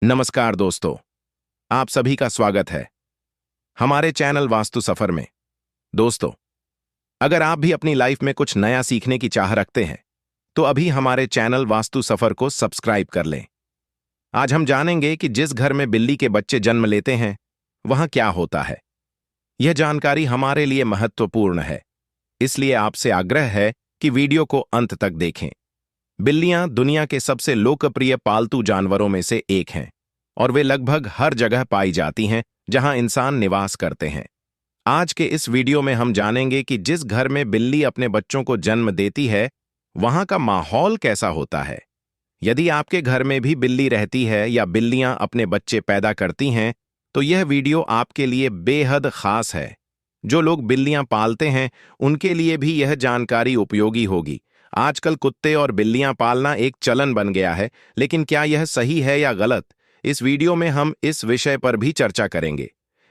नमस्कार दोस्तों, आप सभी का स्वागत है हमारे चैनल वास्तु सफर में। दोस्तों, अगर आप भी अपनी लाइफ में कुछ नया सीखने की चाह रखते हैं तो अभी हमारे चैनल वास्तु सफर को सब्सक्राइब कर लें। आज हम जानेंगे कि जिस घर में बिल्ली के बच्चे जन्म लेते हैं वहां क्या होता है। यह जानकारी हमारे लिए महत्वपूर्ण है, इसलिए आपसे आग्रह है कि वीडियो को अंत तक देखें। बिल्लियां दुनिया के सबसे लोकप्रिय पालतू जानवरों में से एक हैं और वे लगभग हर जगह पाई जाती हैं जहां इंसान निवास करते हैं। आज के इस वीडियो में हम जानेंगे कि जिस घर में बिल्ली अपने बच्चों को जन्म देती है वहां का माहौल कैसा होता है। यदि आपके घर में भी बिल्ली रहती है या बिल्लियां अपने बच्चे पैदा करती हैं तो यह वीडियो आपके लिए बेहद खास है। जो लोग बिल्लियां पालते हैं उनके लिए भी यह जानकारी उपयोगी होगी। आजकल कुत्ते और बिल्लियां पालना एक चलन बन गया है, लेकिन क्या यह सही है या गलत? इस वीडियो में हम इस विषय पर भी चर्चा करेंगे।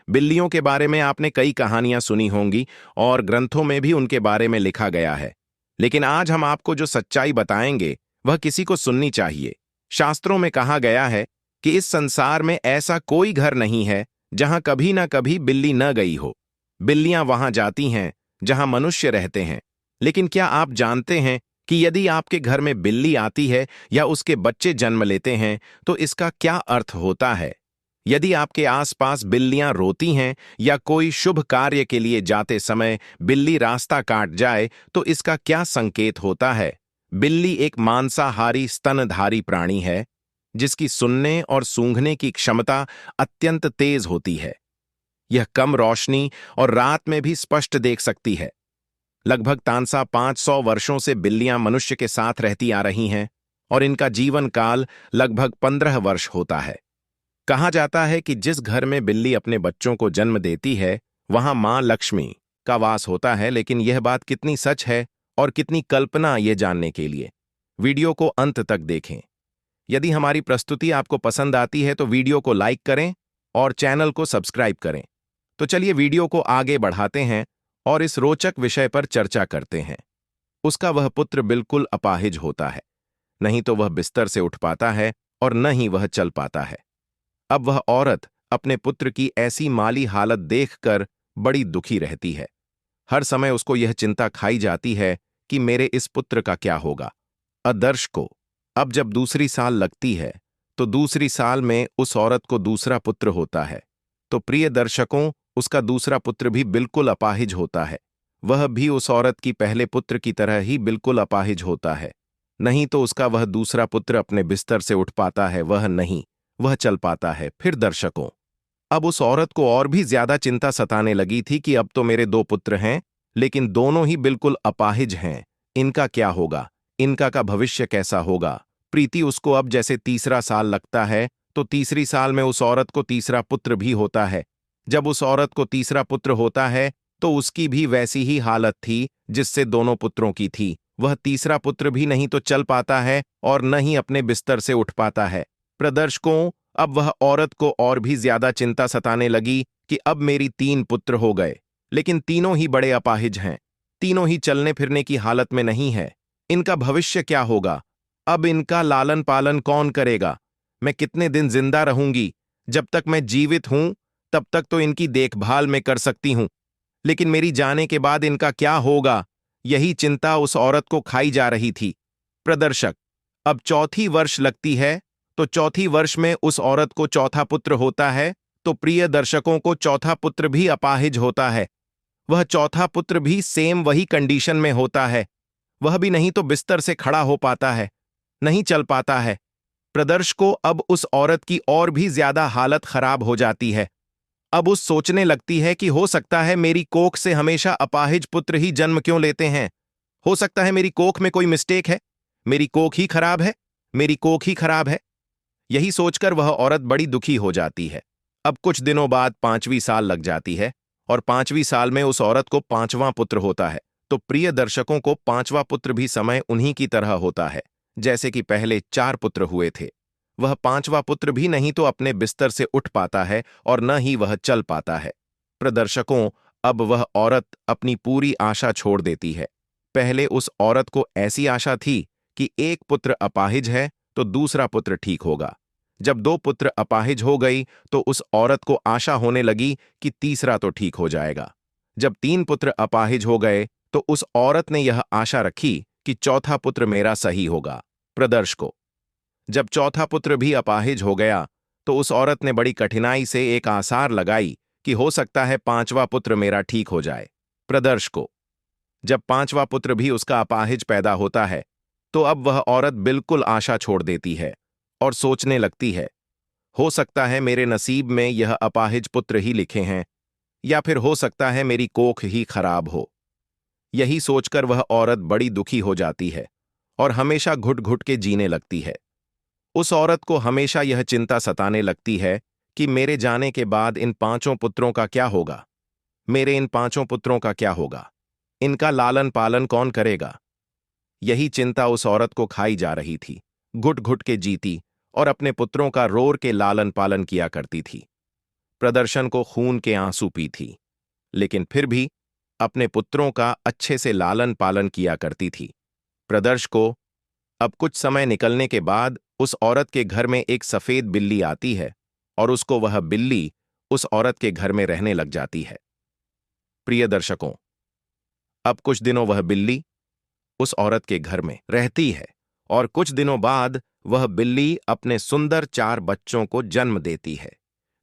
बिल्लियों के बारे में आपने कई कहानियां सुनी होंगी और ग्रंथों में भी उनके बारे में लिखा गया है, लेकिन आज हम आपको जो सच्चाई बताएंगे वह किसी को सुननी चाहिए। शास्त्रों में कहा गया है कि इस संसार में ऐसा कोई घर नहीं है जहां कभी ना कभी बिल्ली न गई हो। बिल्लियां वहां जाती हैं जहां मनुष्य रहते हैं, लेकिन क्या आप जानते हैं कि यदि आपके घर में बिल्ली आती है या उसके बच्चे जन्म लेते हैं तो इसका क्या अर्थ होता है? यदि आपके आसपास बिल्लियां रोती हैं या कोई शुभ कार्य के लिए जाते समय बिल्ली रास्ता काट जाए तो इसका क्या संकेत होता है? बिल्ली एक मांसाहारी स्तनधारी प्राणी है जिसकी सुनने और सूंघने की क्षमता अत्यंत तेज होती है। यह कम रोशनी और रात में भी स्पष्ट देख सकती है। लगभग तानसा 500 वर्षों से बिल्लियां मनुष्य के साथ रहती आ रही हैं और इनका जीवन काल लगभग 15 वर्ष होता है। कहा जाता है कि जिस घर में बिल्ली अपने बच्चों को जन्म देती है वहां मां लक्ष्मी का वास होता है, लेकिन यह बात कितनी सच है और कितनी कल्पना ये जानने के लिए वीडियो को अंत तक देखें। यदि हमारी प्रस्तुति आपको पसंद आती है तो वीडियो को लाइक करें और चैनल को सब्सक्राइब करें। तो चलिए वीडियो को आगे बढ़ाते हैं और इस रोचक विषय पर चर्चा करते हैं। उसका वह पुत्र बिल्कुल अपाहिज होता है, नहीं तो वह बिस्तर से उठ पाता है और न ही वह चल पाता है। अब वह औरत अपने पुत्र की ऐसी माली हालत देखकर बड़ी दुखी रहती है। हर समय उसको यह चिंता खाई जाती है कि मेरे इस पुत्र का क्या होगा। आदर्श को अब जब दूसरी साल लगती है तो दूसरी साल में उस औरत को दूसरा पुत्र होता है। तो प्रिय दर्शकों, उसका दूसरा पुत्र भी बिल्कुल अपाहिज होता है। वह भी उस औरत की पहले पुत्र की तरह ही बिल्कुल अपाहिज होता है। नहीं तो उसका वह दूसरा पुत्र अपने बिस्तर से उठ पाता है, वह नहीं, वह चल पाता है। फिर दर्शकों, अब उस औरत को और भी ज्यादा चिंता सताने लगी थी कि अब तो मेरे 2 पुत्र हैं, लेकिन दोनों ही बिल्कुल अपाहिज हैं। इनका क्या होगा? इनका का भविष्य कैसा होगा? प्रीति उसको अब जैसे तीसरा साल लगता है तो तीसरी साल में उस औरत को तीसरा पुत्र भी होता है। जब उस औरत को तीसरा पुत्र होता है तो उसकी भी वैसी ही हालत थी जिससे दोनों पुत्रों की थी। वह तीसरा पुत्र भी नहीं तो चल पाता है और न ही अपने बिस्तर से उठ पाता है। प्रदर्शकों, अब वह औरत को और भी ज्यादा चिंता सताने लगी कि अब मेरी 3 पुत्र हो गए, लेकिन तीनों ही बड़े अपाहिज हैं। तीनों ही चलने फिरने की हालत में नहीं है। इनका भविष्य क्या होगा? अब इनका लालन पालन कौन करेगा? मैं कितने दिन जिंदा रहूंगी? जब तक मैं जीवित हूं तब तक तो इनकी देखभाल मैं कर सकती हूं, लेकिन मेरी जाने के बाद इनका क्या होगा? यही चिंता उस औरत को खाई जा रही थी। प्रदर्शक, अब चौथी वर्ष लगती है तो चौथी वर्ष में उस औरत को चौथा पुत्र होता है। तो प्रिय दर्शकों को चौथा पुत्र भी अपाहिज होता है। वह चौथा पुत्र भी सेम वही कंडीशन में होता है। वह भी नहीं तो बिस्तर से खड़ा हो पाता है, नहीं चल पाता है। प्रदर्शकों, अब उस औरत की और भी ज्यादा हालत खराब हो जाती है। अब उस सोचने लगती है कि हो सकता है मेरी कोख से हमेशा अपाहिज पुत्र ही जन्म क्यों लेते हैं। हो सकता है मेरी कोख में कोई मिस्टेक है, मेरी कोख ही खराब है, मेरी कोख ही खराब है। यही सोचकर वह औरत बड़ी दुखी हो जाती है। अब कुछ दिनों बाद 5वीं साल लग जाती है और 5वीं साल में उस औरत को 5वां पुत्र होता है। तो प्रिय दर्शकों को 5वां पुत्र भी समय उन्हीं की तरह होता है जैसे कि पहले 4 पुत्र हुए थे। वह 5वां पुत्र भी नहीं तो अपने बिस्तर से उठ पाता है और न ही वह चल पाता है। प्रदर्शकों, अब वह औरत अपनी पूरी आशा छोड़ देती है। पहले उस औरत को ऐसी आशा थी कि एक पुत्र अपाहिज है तो दूसरा पुत्र ठीक होगा। जब 2 पुत्र अपाहिज हो गई तो उस औरत को आशा होने लगी कि तीसरा तो ठीक हो जाएगा। जब 3 पुत्र अपाहिज हो गए तो उस औरत ने यह आशा रखी कि चौथा पुत्र मेरा सही होगा। प्रदर्श को जब चौथा पुत्र भी अपाहिज हो गया तो उस औरत ने बड़ी कठिनाई से एक आसार लगाई कि हो सकता है 5वां पुत्र मेरा ठीक हो जाए। प्रदर्श को जब 5वां पुत्र भी उसका अपाहिज पैदा होता है तो अब वह औरत बिल्कुल आशा छोड़ देती है और सोचने लगती है, हो सकता है मेरे नसीब में यह अपाहिज पुत्र ही लिखे हैं, या फिर हो सकता है मेरी कोख ही खराब हो। यही सोचकर वह औरत बड़ी दुखी हो जाती है और हमेशा घुट घुट के जीने लगती है। उस औरत को हमेशा यह चिंता सताने लगती है कि मेरे जाने के बाद इन 5 पुत्रों का क्या होगा, मेरे इन 5 पुत्रों का क्या होगा, इनका लालन पालन कौन करेगा। यही चिंता उस औरत को खाई जा रही थी। घुट घुट के जीती और अपने पुत्रों का रोर के लालन पालन किया करती थी। प्रदर्शन को खून के आंसू पी थी, लेकिन फिर भी अपने पुत्रों का अच्छे से लालन पालन किया करती थी। प्रदर्श को अब कुछ समय निकलने के बाद उस औरत के घर में एक सफेद बिल्ली आती है और उसको वह बिल्ली उस औरत के घर में रहने लग जाती है। प्रिय दर्शकों, अब कुछ दिनों वह बिल्ली उस औरत के घर में रहती है और कुछ दिनों बाद वह बिल्ली अपने सुंदर 4 बच्चों को जन्म देती है।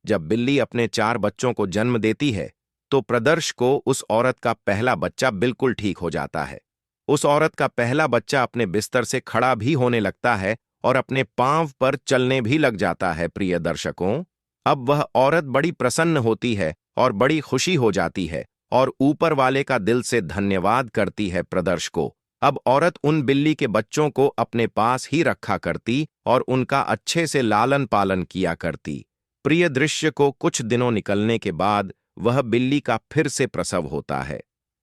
जब बिल्ली अपने 4 बच्चों को जन्म देती है तो प्रदर्श को उस औरत का पहला बच्चा बिल्कुल ठीक हो जाता है। उस औरत का पहला बच्चा अपने बिस्तर से खड़ा भी होने लगता है और अपने पांव पर चलने भी लग जाता है। प्रिय दर्शकों, अब वह औरत बड़ी प्रसन्न होती है और बड़ी खुशी हो जाती है और ऊपर वाले का दिल से धन्यवाद करती है प्रदर्श को। अब औरत उन बिल्ली के बच्चों को अपने पास ही रखा करती और उनका अच्छे से लालन पालन किया करती। प्रिय दृश्य को कुछ दिनों निकलने के बाद वह बिल्ली का फिर से प्रसव होता है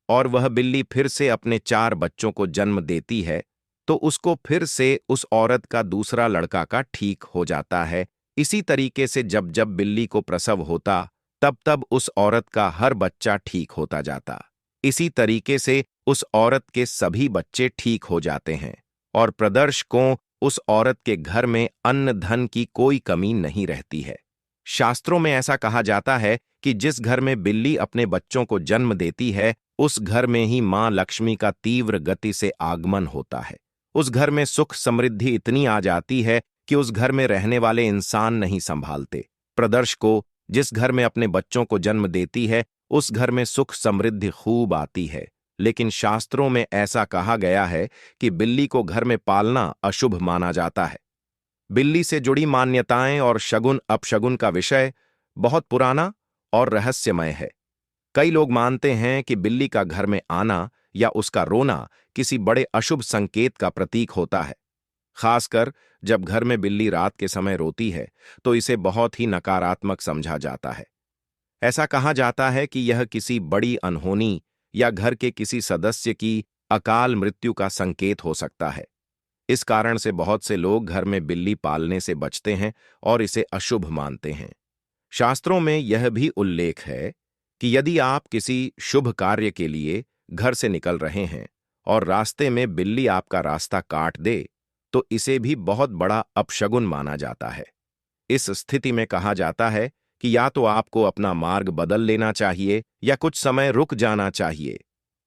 और वह बिल्ली फिर से अपने 4 बच्चों को जन्म देती है तो उसको फिर से उस औरत का दूसरा लड़का का ठीक हो जाता है। इसी तरीके से जब जब बिल्ली को प्रसव होता तब तब उस औरत का हर बच्चा ठीक होता जाता। इसी तरीके से उस औरत के सभी बच्चे ठीक हो जाते हैं और प्रदर्श को उस औरत के घर में अन्न धन की कोई कमी नहीं रहती है। शास्त्रों में ऐसा कहा जाता है कि जिस घर में बिल्ली अपने बच्चों को जन्म देती है उस घर में ही मां लक्ष्मी का तीव्र गति से आगमन होता है। उस घर में सुख समृद्धि इतनी आ जाती है कि उस घर में रहने वाले इंसान नहीं संभालते। प्रदर्श को जिस घर में अपने बच्चों को जन्म देती है उस घर में सुख समृद्धि खूब आती है, लेकिन शास्त्रों में ऐसा कहा गया है कि बिल्ली को घर में पालना अशुभ माना जाता है। बिल्ली से जुड़ी मान्यताएं और शगुन अपशगुन का विषय बहुत पुराना और रहस्यमय है। कई लोग मानते हैं कि बिल्ली का घर में आना या उसका रोना किसी बड़े अशुभ संकेत का प्रतीक होता है। खासकर जब घर में बिल्ली रात के समय रोती है तो इसे बहुत ही नकारात्मक समझा जाता है। ऐसा कहा जाता है कि यह किसी बड़ी अनहोनी या घर के किसी सदस्य की अकाल मृत्यु का संकेत हो सकता है। इस कारण से बहुत से लोग घर में बिल्ली पालने से बचते हैं और इसे अशुभ मानते हैं। शास्त्रों में यह भी उल्लेख है कि यदि आप किसी शुभ कार्य के लिए घर से निकल रहे हैं और रास्ते में बिल्ली आपका रास्ता काट दे तो इसे भी बहुत बड़ा अपशगुन माना जाता है। इस स्थिति में कहा जाता है कि या तो आपको अपना मार्ग बदल लेना चाहिए या कुछ समय रुक जाना चाहिए।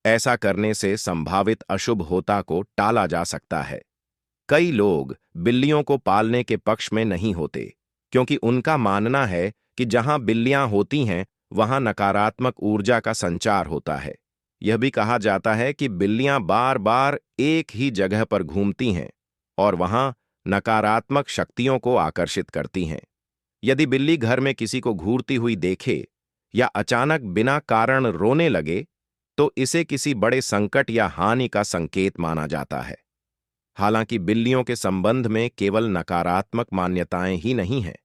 ऐसा करने से संभावित अशुभ होता को टाला जा सकता है। कई लोग बिल्लियों को पालने के पक्ष में नहीं होते क्योंकि उनका मानना है कि जहां बिल्लियां होती हैं वहां नकारात्मक ऊर्जा का संचार होता है। यह भी कहा जाता है कि बिल्लियां बार बार एक ही जगह पर घूमती हैं और वहां नकारात्मक शक्तियों को आकर्षित करती हैं। यदि बिल्ली घर में किसी को घूरती हुई देखे या अचानक बिना कारण रोने लगे तो इसे किसी बड़े संकट या हानि का संकेत माना जाता है। हालांकि बिल्लियों के संबंध में केवल नकारात्मक मान्यताएं ही नहीं हैं।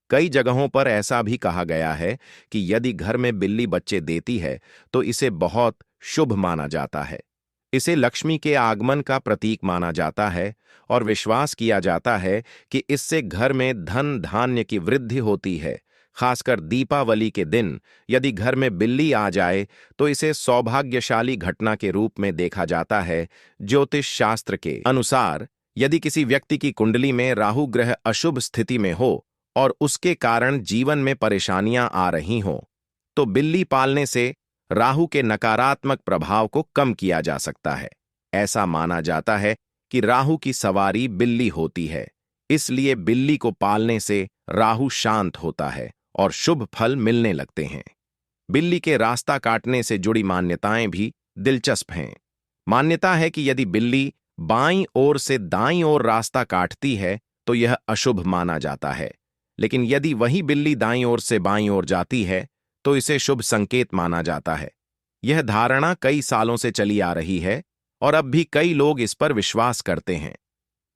कई जगहों पर ऐसा भी कहा गया है कि यदि घर में बिल्ली बच्चे देती है तो इसे बहुत शुभ माना जाता है। इसे लक्ष्मी के आगमन का प्रतीक माना जाता है और विश्वास किया जाता है कि इससे घर में धन धान्य की वृद्धि होती है। खासकर दीपावली के दिन यदि घर में बिल्ली आ जाए तो इसे सौभाग्यशाली घटना के रूप में देखा जाता है। ज्योतिष शास्त्र के अनुसार यदि किसी व्यक्ति की कुंडली में राहु ग्रह अशुभ स्थिति में हो और उसके कारण जीवन में परेशानियां आ रही हों, तो बिल्ली पालने से राहु के नकारात्मक प्रभाव को कम किया जा सकता है। ऐसा माना जाता है कि राहु की सवारी बिल्ली होती है, इसलिए बिल्ली को पालने से राहु शांत होता है और शुभ फल मिलने लगते हैं। बिल्ली के रास्ता काटने से जुड़ी मान्यताएं भी दिलचस्प हैं। मान्यता है कि यदि बिल्ली बाईं ओर से दाईं ओर रास्ता काटती है तो यह अशुभ माना जाता है, लेकिन यदि वही बिल्ली दाईं ओर से बाईं ओर जाती है तो इसे शुभ संकेत माना जाता है। यह धारणा कई सालों से चली आ रही है और अब भी कई लोग इस पर विश्वास करते हैं।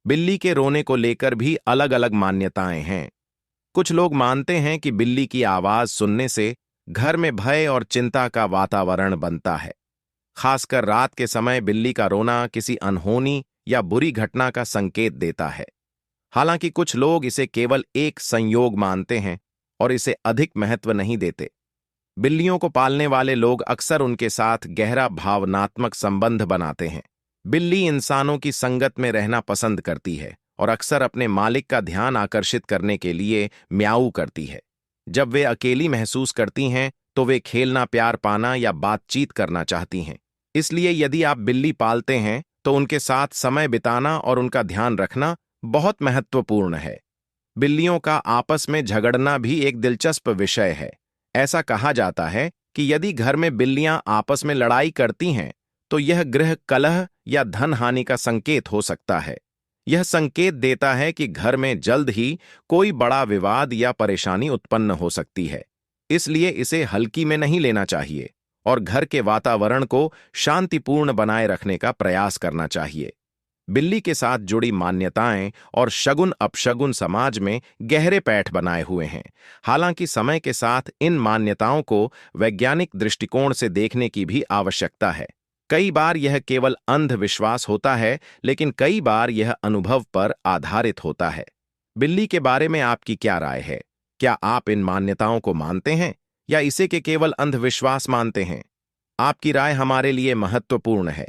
बिल्ली के रोने को लेकर भी अलग अलग मान्यताएं हैं। कुछ लोग मानते हैं कि बिल्ली की आवाज सुनने से घर में भय और चिंता का वातावरण बनता है। खासकर रात के समय बिल्ली का रोना किसी अनहोनी या बुरी घटना का संकेत देता है। हालांकि कुछ लोग इसे केवल एक संयोग मानते हैं और इसे अधिक महत्व नहीं देते। बिल्लियों को पालने वाले लोग अक्सर उनके साथ गहरा भावनात्मक संबंध बनाते हैं। बिल्ली इंसानों की संगत में रहना पसंद करती है और अक्सर अपने मालिक का ध्यान आकर्षित करने के लिए म्याऊ करती है। जब वे अकेली महसूस करती हैं तो वे खेलना, प्यार पाना या बातचीत करना चाहती हैं। इसलिए यदि आप बिल्ली पालते हैं तो उनके साथ समय बिताना और उनका ध्यान रखना बहुत महत्वपूर्ण है। बिल्लियों का आपस में झगड़ना भी एक दिलचस्प विषय है। ऐसा कहा जाता है कि यदि घर में बिल्लियां आपस में लड़ाई करती हैं तो यह गृह कलह या धन हानि का संकेत हो सकता है। यह संकेत देता है कि घर में जल्द ही कोई बड़ा विवाद या परेशानी उत्पन्न हो सकती है। इसलिए इसे हल्की में नहीं लेना चाहिए और घर के वातावरण को शांतिपूर्ण बनाए रखने का प्रयास करना चाहिए। बिल्ली के साथ जुड़ी मान्यताएं और शगुन अपशगुन समाज में गहरे पैठ बनाए हुए हैं। हालांकि समय के साथ इन मान्यताओं को वैज्ञानिक दृष्टिकोण से देखने की भी आवश्यकता है। कई बार यह केवल अंधविश्वास होता है, लेकिन कई बार यह अनुभव पर आधारित होता है। बिल्ली के बारे में आपकी क्या राय है? क्या आप इन मान्यताओं को मानते हैं या इसे के केवल अंधविश्वास मानते हैं? आपकी राय हमारे लिए महत्वपूर्ण है।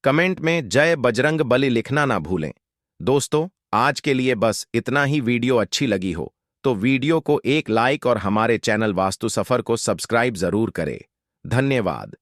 कमेंट में जय बजरंग बली लिखना ना भूलें। दोस्तों, आज के लिए बस इतना ही। वीडियो अच्छी लगी हो तो वीडियो को एक लाइक और हमारे चैनल वास्तु सफर को सब्सक्राइब जरूर करें। धन्यवाद।